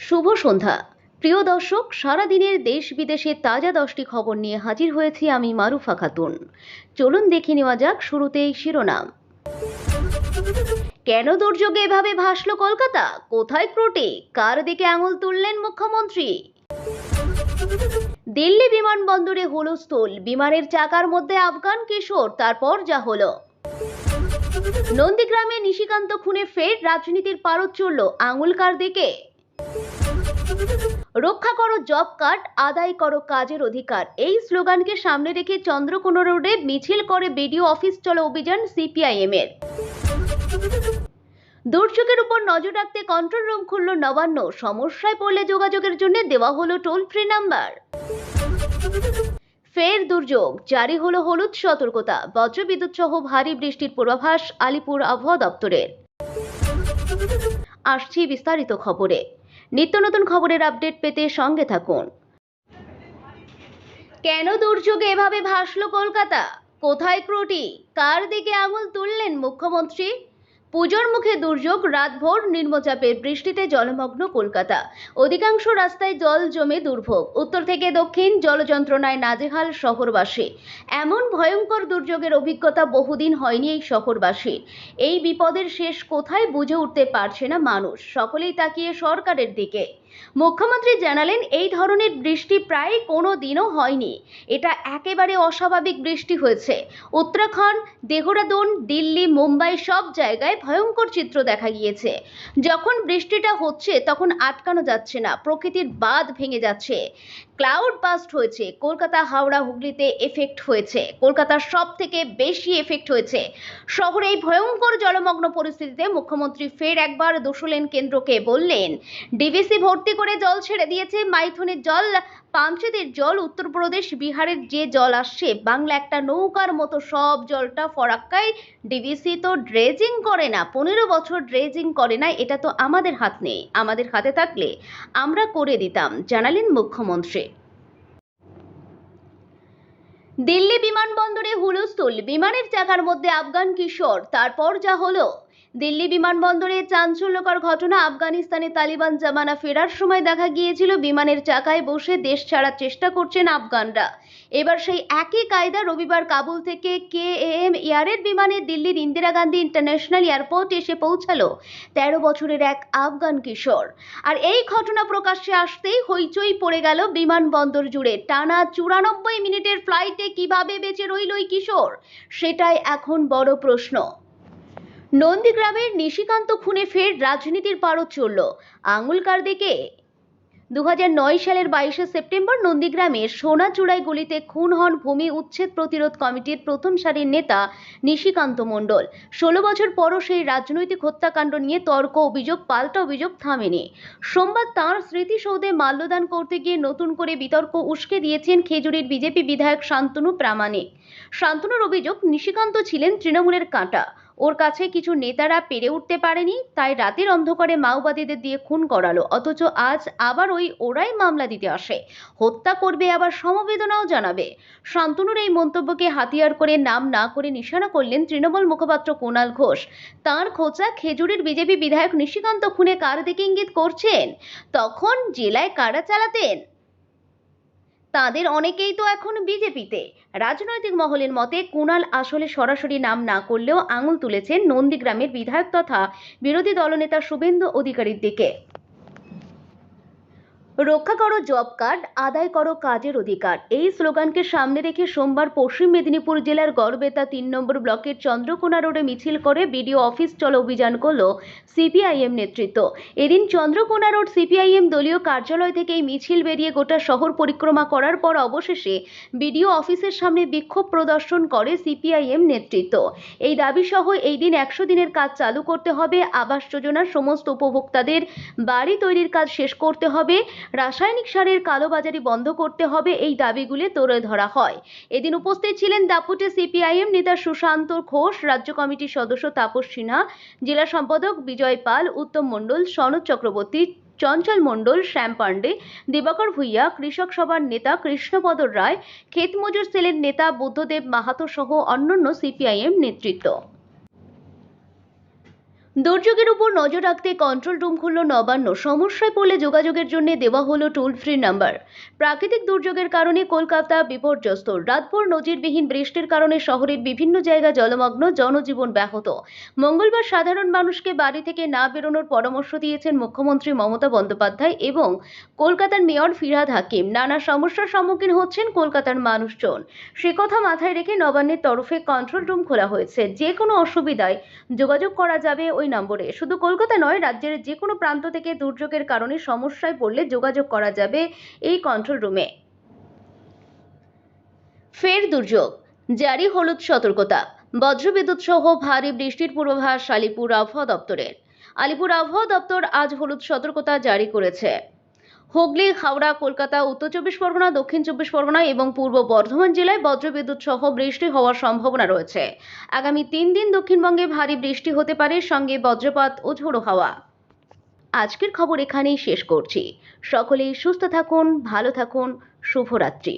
শুভ সন্ধ্যা প্রিয় দর্শক, সারাদিনের দেশ বিদেশের তাজা 10টি খবর নিয়ে হাজির হয়েছি আমি মারুফা খাতুন। চলুন দেখে নেওয়া যাক শুরুতেই শিরোনাম। কেন দুর্যোগে এভাবে ভাসল কলকাতা? কোথায় ত্রুটি? কার দিকে আঙুল তুললেন মুখ্যমন্ত্রী? দিল্লি বিমানবন্দরে হুলস্থুল, বিমানের চাকার মধ্যে আফগান কিশোর, তারপর যা হলো। নন্দীগ্রামে নিশিকান্ত খুনে ফের রাজনীতির পারদ চলল, আঙুল কার দিকে? রক্ষা করো জব কার্ড, আদায় করো কাজের অধিকার, এই স্লোগানকে সামনে রেখে চন্দ্রকোনা রোডে মিছিল করে বিডিও অফিস চলো অভিযান সিপিআইএম এর। দুর্যোগের উপর নজর রাখতে কন্ট্রোল রুম খুলল নবান্ন, সমস্যায় পড়লে যোগাযোগের জন্য দেওয়া হলো টোল ফ্রি নাম্বার। ফের দুর্যোগ, জারি হলো হলুদ সতর্কতা, বজ্রবিদ্যুৎ সহ ভারী বৃষ্টির পূর্বাভাস আলিপুর আবহাওয়া দপ্তরের। আসছি বিস্তারিত খবরে। নিত্য নতুন খবরের আপডেট পেতে সঙ্গে থাকুন। কেন দুর্যোগে এভাবে ভাসল কলকাতা? কোথায় ত্রুটি? কার দিকে আঙুল তুললেন মুখ্যমন্ত্রী? পুজোর মুখে দুর্যোগ, রাতভর নিম্নচাপের বৃষ্টিতে জলমগ্ন কলকাতা। অধিকাংশ রাস্তায় জল জমে দুর্ভোগ, উত্তর থেকে দক্ষিণ জলযন্ত্রণায় নাজেহাল শহরবাসী। এমন ভয়ঙ্কর দুর্যোগের অভিজ্ঞতা বহুদিন হয়নি এই শহরবাসীর। এই বিপদের শেষ কোথায় বুঝে উঠতে পারছে না মানুষ, সকলেই তাকিয়ে সরকারের দিকে। মুখ্যমন্ত্রী জানালেন, এই ধরনের বৃষ্টি প্রায় কোনো দিনও হয়নি, এটা একেবারে অস্বাভাবিক বৃষ্টি হয়েছে। উত্তরাখণ্ড, দেহরাদুন, দিল্লি, মুম্বাই সব জায়গায় ভয়ঙ্কর চিত্র দেখা গিয়েছে। যখন বৃষ্টিটা হচ্ছে তখন আটকানো যাচ্ছে না, প্রকৃতির বাঁধ ভেঙে যাচ্ছে। ক্লাউড বাস্ট হয়েছে, কলকাতা, হাওড়া, হুগলিতে এফেক্ট হয়েছে, কলকাতার সব থেকে বেশি এফেক্ট হয়েছে। শহরে এই ভয়ঙ্কর জলমগ্ন পরিস্থিতিতে মুখ্যমন্ত্রী ফের একবার দোষলেন কেন্দ্রকে, বললেন ডিভিসি ভর্তি করে জল ছেড়ে দিয়েছে, মাইথনের জল, পাঞ্চেতের জল, উত্তরপ্রদেশ বিহারের যে জল আসছে বাংলা একটা নৌকার মতো সব জলটা ফরাক্কায়। ডিভিসি তো ড্রেজিং করে না, 15 বছর ড্রেজিং করে না, এটা তো আমাদের হাত নেই, আমাদের হাতে থাকলে আমরা করে দিতাম, জানালেন মুখ্যমন্ত্রী। দিল্লি বিমানবন্দরে হুলস্থুল, বিমানের চাকার মধ্যে আফগান কিশোর, তারপর যা হলো। দিল্লি বিমানবন্দরে চাঞ্চল্যকর ঘটনা। আফগানিস্তানে তালিবান জামানা ফেরার সময় দেখা গিয়েছিল বিমানের চাকায় বসে দেশ ছাড়ার চেষ্টা করছেন আফগানরা। এবার সেই একই কায়দা রবিবার কাবুল থেকে KAM এয়ারের বিমানে দিল্লির ইন্দিরা গান্ধী ইন্টারন্যাশনাল এয়ারপোর্ট এসে পৌঁছালো 13 বছরের এক আফগান কিশোর। আর এই ঘটনা প্রকাশ্যে আসতেই হইচই পড়ে গেল বিমানবন্দর জুড়ে। টানা 94 মিনিটের ফ্লাইটে কিভাবে বেঁচে রইল ওই কিশোর, সেটাই এখন বড় প্রশ্ন। নন্দীগ্রামের নিশিকান্ত খুনে ফের রাজনীতির পারদ চলল, আঙুল কার দিকে? 2009 সালের 22শে সেপ্টেম্বর নন্দীগ্রামের সোনাচূড়াই গলিতে খুন হন ভূমি উচ্ছেদ প্রতিরোধ কমিটির প্রথম সারির নেতা নিশিকান্ত মণ্ডল। 16 বছর পরও সেই রাজনৈতিক হত্যাকাণ্ড নিয়ে তর্ক, অভিযোগ, পাল্টা অভিযোগ থামেনি। সোমবার তাঁর স্মৃতিসৌধে মাল্যদান করতে গিয়ে নতুন করে বিতর্ক উস্কে দিয়েছেন খেজুরির বিজেপি বিধায়ক শান্তনু প্রামাণিক। শান্তনুর অভিযোগ, নিশিকান্ত ছিলেন তৃণমূলের কাঁটা, ওর কাছে কিছু নেতারা পেরে উঠতে পারেনি, তাই রাতের অন্ধকারে মাওবাদীদের দিয়ে খুন করালো, অথচ আজ আবার ওরাই মামলা দিতে আসে, হত্যা করবে, আবার সমবেদনাও জানাবে। শান্তনুর এই মন্তব্যকে হাতিয়ার করে নাম না করে নিশানা করলেন তৃণমূল মুখপাত্র কুণাল ঘোষ। তাঁর খোঁচা, খেজুরির বিজেপি বিধায়ক নিশিকান্ত খুনে কার দিকে ইঙ্গিত করছেন? তখন জেলায় কারা চালাতেন? তাদের অনেকেই তো এখন বিজেপিতে। রাজনৈতিক মহলের মতে কুণাল আসলে সরাসরি নাম না করলেও আঙুল তুলেছেন নন্দীগ্রামের বিধায়ক তথা বিরোধী দলনেতা শুভেন্দু অধিকারীর দিকে। রক্ষা করো জব কার্ড, আদায় করো কাজের অধিকার, এই স্লোগানকে সামনে রেখে সোমবার পশ্চিম মেদিনীপুর জেলার গড়বেতা 3 নম্বর ব্লকের চন্দ্রকোনা রোডে মিছিল করে বিডিও অফিস চলো অভিযান করল সিপিআইএম নেতৃত্ব। এদিন চন্দ্রকোনা রোড সিপিআইএম দলীয় কার্যালয় থেকে এই মিছিল বেরিয়ে গোটা শহর পরিক্রমা করার পর অবশেষে বিডিও অফিসের সামনে বিক্ষোভ প্রদর্শন করে সিপিআইএম নেতৃত্ব। এই দাবি সহ এই দিন 100 দিনের কাজ চালু করতে হবে, আবাস যোজনার সমস্ত উপভোক্তাদের বাড়ি তৈরির কাজ শেষ করতে হবে, রাসায়নিক সারের কালোবাজারি বন্ধ করতে হবে, এই দাবিগুলি তুলে ধরা হয়। এদিন উপস্থিত ছিলেন দাপুটে সিপিআইএম নেতা সুশান্ত ঘোষ, রাজ্য কমিটির সদস্য তাপস সিনহা, জেলা সম্পাদক বিজয় পাল, উত্তম মণ্ডল, সনদ চক্রবর্তী, চঞ্চল মণ্ডল, শ্যাম পাণ্ডে, দিবাকর ভুইয়া, কৃষক সভার নেতা কৃষ্ণপদ রায়, ক্ষেত মজুর সেলের নেতা বুদ্ধদেব মাহাতো সহ অন্যান্য সিপিআইএম নেতৃত্ব। দুর্যোগের উপর নজর রাখতে কন্ট্রোল রুম খুলল নবান্ন। সমস্যায় পড়লে যোগাযোগের জন্য দেওয়া হলো টোল ফ্রি নাম্বার। প্রাকৃতিক দুর্যোগের কারণে কলকাতা বিপর্যস্ত। রাতভর নজিরবিহীন বৃষ্টির কারণে শহরের বিভিন্ন জায়গা জলমগ্ন, জনজীবন ব্যাহত। মঙ্গলবার সাধারণ মানুষকে বাড়ি থেকে না বেরোনোর পরামর্শ দিয়েছেন মুখ্যমন্ত্রী মমতা বন্দ্যোপাধ্যায় এবং কলকাতার মেয়র ফিরহাদ হাকিম। নানা সমস্যার সম্মুখীন হচ্ছেন কলকাতার মানুষজন। সে কথা মাথায় রেখে নবান্নের তরফে কন্ট্রোল রুম খোলা হয়েছে। যে কোনো অসুবিধায় যোগাযোগ করা যাবে ওই নম্বরে। শুধু কলকাতা নয়, রাজ্যের যে কোনো প্রান্ত থেকে দুর্যোগের কারণে সমস্যায় পড়লে যোগাযোগ করা যাবে এই কন্ট্রোল রুমে। ফের দুর্যোগ, জারি হলুদ সতর্কতা। বজ্রবিদ্যুৎ সহ ভারী বৃষ্টির পূর্বাভাস আলিপুর আবহাওয়া দপ্তরের। আলিপুর আবহাওয়া দপ্তর আজ হলুদ সতর্কতা জারি করেছে। হুগলি, হাওড়া, কলকাতা, উত্তর চব্বিশ পরগনা, দক্ষিণ চব্বিশ পরগনা এবং পূর্ব বর্ধমান জেলায় বজ্রবিদ্যুৎ সহ বৃষ্টি হওয়ার সম্ভাবনা রয়েছে। আগামী 3 দিন দক্ষিণবঙ্গে ভারী বৃষ্টি হতে পারে, সঙ্গে বজ্রপাত ও ঝোড়ো হাওয়া। আজকের খবর এখানেই শেষ করছি। সকলেই সুস্থ থাকুন, ভালো থাকুন, শুভরাত্রি।